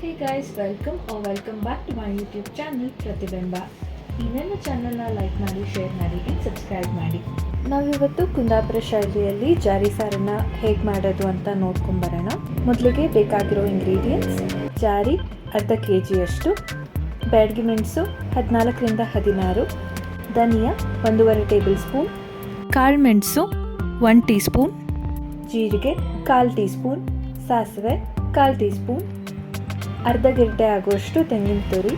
Hey guys, welcome back to my YouTube channel ಪ್ರತಿಬಿಂಬ. ಈ ನನ್ನ ಚಾನಲ್ನ ಲೈಕ್ ಮಾಡಿ, ಶೇರ್ ಮಾಡಿ, ಸಬ್ಸ್ಕ್ರೈಬ್ ಮಾಡಿ. ನಾವಿವತ್ತು ಕುಂದಾಪುರ ಶೈಲಿಯಲ್ಲಿ ಜಾರಿ ಸಾರನ್ನು ಹೇಗೆ ಮಾಡೋದು ಅಂತ ನೋಡ್ಕೊಂಬರೋಣ. ಮೊದಲಿಗೆ ಬೇಕಾಗಿರೋ ಇಂಗ್ರೀಡಿಯೆಂಟ್ಸ್: ಜಾರಿ ಅರ್ಧ kg, ಬ್ಯಾಡಗಿ ಮೆಣಸು 14ರಿಂದ 16, ಧನಿಯಾ 1.5 ಟೇಬಲ್ ಸ್ಪೂನ್, ಕಾಳು ಮೆಣಸು 1 ಟೀ ಸ್ಪೂನ್, ಜೀರಿಗೆ 1/4 ಟೀ ಸ್ಪೂನ್, ಸಾಸಿವೆ 1/4 ಟೀ ಸ್ಪೂನ್, ಅರ್ಧ ಗೆಡ್ಡೆ ಆಗುವಷ್ಟು ತೆಂಗಿನ ತುರಿ,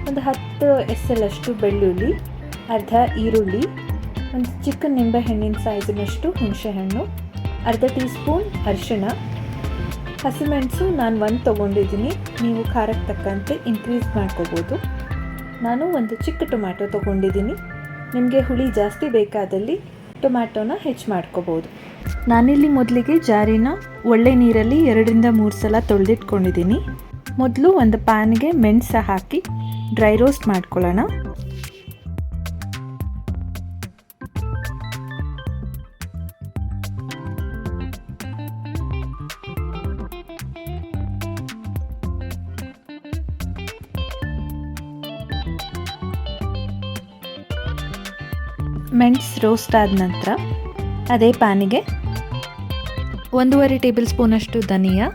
ಒಂದು 10 ಎಸಳಷ್ಟು ಬೆಳ್ಳುಳ್ಳಿ, ಅರ್ಧ ಈರುಳ್ಳಿ, ಒಂದು ಚಿಕ್ಕ ನಿಂಬೆಹಣ್ಣಿನ ಸೈಜಿನಷ್ಟು ಹುಣಸೆಹಣ್ಣು, ಅರ್ಧ ಟೀ ಸ್ಪೂನ್ ಅರಿಶಿಣ, ಹಸಿಮೆಣಸು ನಾನು 1 ತೊಗೊಂಡಿದ್ದೀನಿ. ನೀವು ಖಾರಕ್ಕೆ ತಕ್ಕಂತೆ ಇನ್ಕ್ರೀಸ್ ಮಾಡ್ಕೋಬೋದು. ನಾನು ಒಂದು ಚಿಕ್ಕ ಟೊಮ್ಯಾಟೊ ತೊಗೊಂಡಿದ್ದೀನಿ. ನಿಮಗೆ ಹುಳಿ ಜಾಸ್ತಿ ಬೇಕಾದಲ್ಲಿ ಟೊಮ್ಯಾಟೊನ ಹೆಚ್ಚು ಮಾಡ್ಕೋಬೋದು. ನಾನಿಲ್ಲಿ ಮೊದಲಿಗೆ ಜಾರಿನ ಒಳ್ಳೆ ನೀರಲ್ಲಿ 2-3 ಸಲ ತೊಳೆದಿಟ್ಕೊಂಡಿದ್ದೀನಿ. ಮೊದಲು ಒಂದು ಪ್ಯಾನ್ಗೆ ಮೆಣಸು ಹಾಕಿ ಡ್ರೈ ರೋಸ್ಟ್ ಮಾಡ್ಕೊಳ್ಳೋಣ. ಮೆಣಸು ರೋಸ್ಟ್ ಆದ ನಂತರ ಅದೇ ಪ್ಯಾನಿಗೆ 1.5 ಟೇಬಲ್ ಸ್ಪೂನಷ್ಟು ಧನಿಯಾ,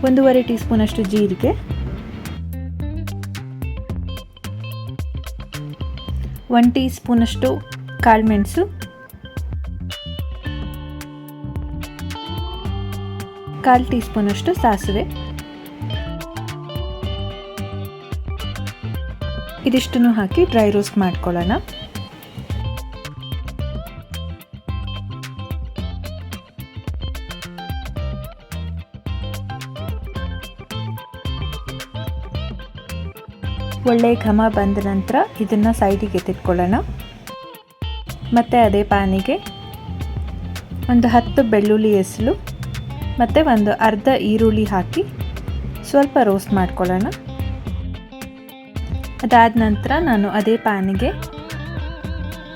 1.5 ಟೀ ಸ್ಪೂನಷ್ಟು ಜೀರಿಗೆ, 1 ಟೀ ಸ್ಪೂನಷ್ಟು ಕಾಳು ಮೆಣಸು, 1/4 ಟೀ ಸ್ಪೂನಷ್ಟು ಸಾಸಿವೆ, ಇದಿಷ್ಟನ್ನು ಹಾಕಿ ಡ್ರೈ ರೋಸ್ಟ್ ಮಾಡ್ಕೊಳ್ಳೋಣ. ಒಳ್ಳೆ ಘಮ ಬಂದ ನಂತರ ಇದನ್ನು ಸೈಡಿಗೆ ಎತ್ತಿಟ್ಕೊಳ್ಳೋಣ. ಮತ್ತು ಅದೇ ಪ್ಯಾನಿಗೆ ಒಂದು 10 ಬೆಳ್ಳುಳ್ಳಿ ಎಸಳು ಮತ್ತು ಒಂದು ಅರ್ಧ ಈರುಳ್ಳಿ ಹಾಕಿ ಸ್ವಲ್ಪ ರೋಸ್ಟ್ ಮಾಡ್ಕೊಳ್ಳೋಣ. ಅದಾದ ನಂತರ ನಾನು ಅದೇ ಪ್ಯಾನಿಗೆ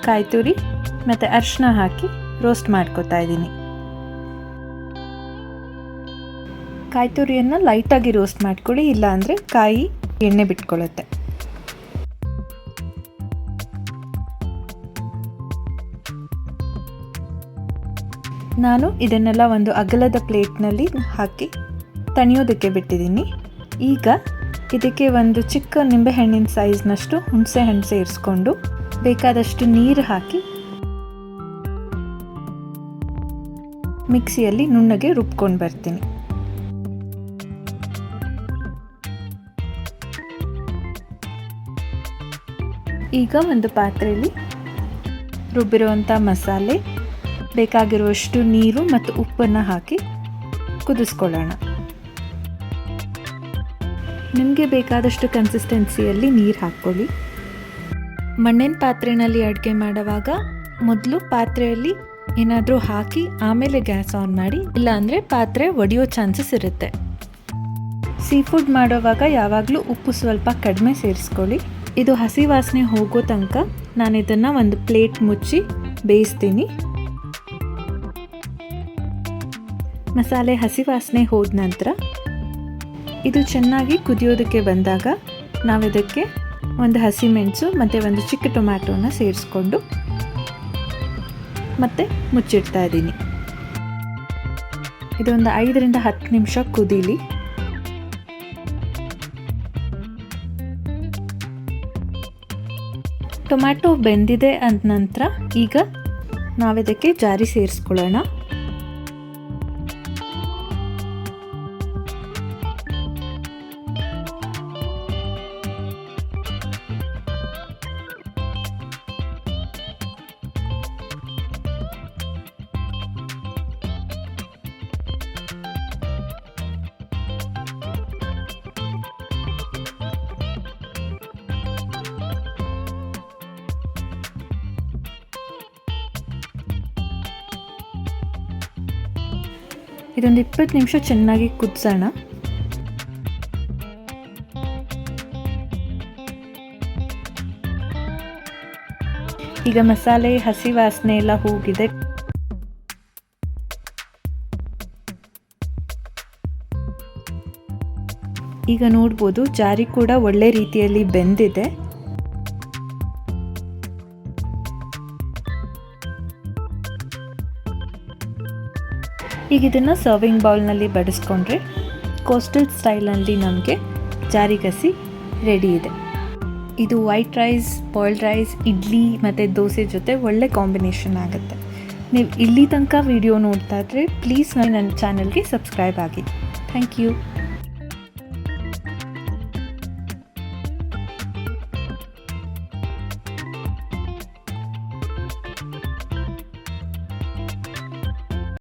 ಕಾಯಿ ತುರಿ ಮತ್ತು ಅರಿಶಿನ ಹಾಕಿ ರೋಸ್ಟ್ ಮಾಡ್ಕೊತಾ ಇದ್ದೀನಿ. ಕಾಯಿ ತುರಿಯನ್ನು ಲೈಟಾಗಿ ರೋಸ್ಟ್ ಮಾಡ್ಕೊಳ್ಳಿ, ಇಲ್ಲಾಂದರೆ ಕಾಯಿ ಎಣ್ಣೆ ಬಿಟ್ಕೊಳ್ಳುತ್ತೆ. ನಾನು ಇದನ್ನೆಲ್ಲ ಒಂದು ಅಗಲದ ಪ್ಲೇಟ್ನಲ್ಲಿ ಹಾಕಿ ತಣಿಯೋದಕ್ಕೆ ಬಿಟ್ಟಿದ್ದೀನಿ. ಈಗ ಇದಕ್ಕೆ ಒಂದು ಚಿಕ್ಕ ನಿಂಬೆಹಣ್ಣಿನ ಸೈಜ್ನಷ್ಟು ಹುಣಸೆ ಹಣ್ಣು ಸೇರಿಸ್ಕೊಂಡು ಬೇಕಾದಷ್ಟು ನೀರು ಹಾಕಿ ಮಿಕ್ಸಿಯಲ್ಲಿ ನುಣ್ಣಗೆ ರುಬ್ಕೊಂಡು ಬರ್ತೀನಿ. ಈಗ ಒಂದು ಪಾತ್ರೆಯಲ್ಲಿ ರುಬ್ಬಿರುವಂಥ ಮಸಾಲೆ, ಬೇಕಾಗಿರುವಷ್ಟು ನೀರು ಮತ್ತು ಉಪ್ಪನ್ನು ಹಾಕಿ ಕುದಿಸ್ಕೊಳ್ಳೋಣ. ನಿಮಗೆ ಬೇಕಾದಷ್ಟು ಕನ್ಸಿಸ್ಟೆನ್ಸಿಯಲ್ಲಿ ನೀರು ಹಾಕ್ಕೊಳ್ಳಿ. ಮಣ್ಣಿನ ಪಾತ್ರೆಯಲ್ಲಿ ಅಡುಗೆ ಮಾಡುವಾಗ ಮೊದಲು ಪಾತ್ರೆಯಲ್ಲಿ ಏನಾದರೂ ಹಾಕಿ ಆಮೇಲೆ ಗ್ಯಾಸ್ ಆನ್ ಮಾಡಿ, ಇಲ್ಲಾಂದರೆ ಪಾತ್ರೆ ಒಡೆಯೋ ಚಾನ್ಸಸ್ ಇರುತ್ತೆ. ಸೀಫುಡ್ ಮಾಡೋವಾಗ ಯಾವಾಗಲೂ ಉಪ್ಪು ಸ್ವಲ್ಪ ಕಡಿಮೆ ಸೇರಿಸ್ಕೊಳ್ಳಿ. ಇದು ಹಸಿ ವಾಸನೆ ಹೋಗೋ ತನಕ ನಾನು ಇದನ್ನು ಒಂದು ಪ್ಲೇಟ್ ಮುಚ್ಚಿ ಬೇಯಿಸ್ತೀನಿ. ಮಸಾಲೆ ಹಸಿ ವಾಸನೆ ಹೋದ ನಂತರ ಇದು ಚೆನ್ನಾಗಿ ಕುದಿಯೋದಕ್ಕೆ ಬಂದಾಗ ನಾವಿದಕ್ಕೆ ಒಂದು ಹಸಿಮೆಣಸು ಮತ್ತು ಒಂದು ಚಿಕ್ಕ ಟೊಮ್ಯಾಟೋನ ಸೇರಿಸ್ಕೊಂಡು ಮತ್ತೆ ಮುಚ್ಚಿಡ್ತಾ ಇದ್ದೀನಿ. ಇದೊಂದು 5-10 ನಿಮಿಷ ಕುದೀಲಿ. ಟೊಮ್ಯಾಟೊ ಬೆಂದಿದೆ ಅಂದ ನಂತರ ಈಗ ನಾವಿದಕ್ಕೆ ಜಾರಿ ಸೇರಿಸ್ಕೊಳ್ಳೋಣ. ಇದೊಂದು 20 ನಿಮಿಷ ಚೆನ್ನಾಗಿ ಕುದಿಸೋಣ. ಈಗ ಮಸಾಲೆ ಹಸಿ ವಾಸನೆ ಎಲ್ಲ ಹೋಗಿದೆ. ಈಗ ನೋಡ್ಬೋದು ಜಾರಿ ಕೂಡ ಒಳ್ಳೆ ರೀತಿಯಲ್ಲಿ ಬೆಂದಿದೆ. ಈಗ ಇದನ್ನು ಸರ್ವಿಂಗ್ ಬೌಲ್ನಲ್ಲಿ ಬಡಿಸ್ಕೊಂಡ್ರೆ ಕೋಸ್ಟಲ್ ಸ್ಟೈಲ್ನಲ್ಲಿ ನಮಗೆ ಜಾರಿಗಸಿ ರೆಡಿ ಇದೆ. ಇದು white rice, boiled rice, idli ಮತ್ತು ದೋಸೆ ಜೊತೆ ಒಳ್ಳೆ ಕಾಂಬಿನೇಷನ್ ಆಗುತ್ತೆ. ನೀವು ಇಲ್ಲಿ ತನಕ ವಿಡಿಯೋ ನೋಡ್ತಾ ಇದ್ದರೆ ಪ್ಲೀಸ್ ನನ್ನ ಚಾನಲ್ಗೆ ಸಬ್ಸ್ಕ್ರೈಬ್ ಆಗಿ. Thank you.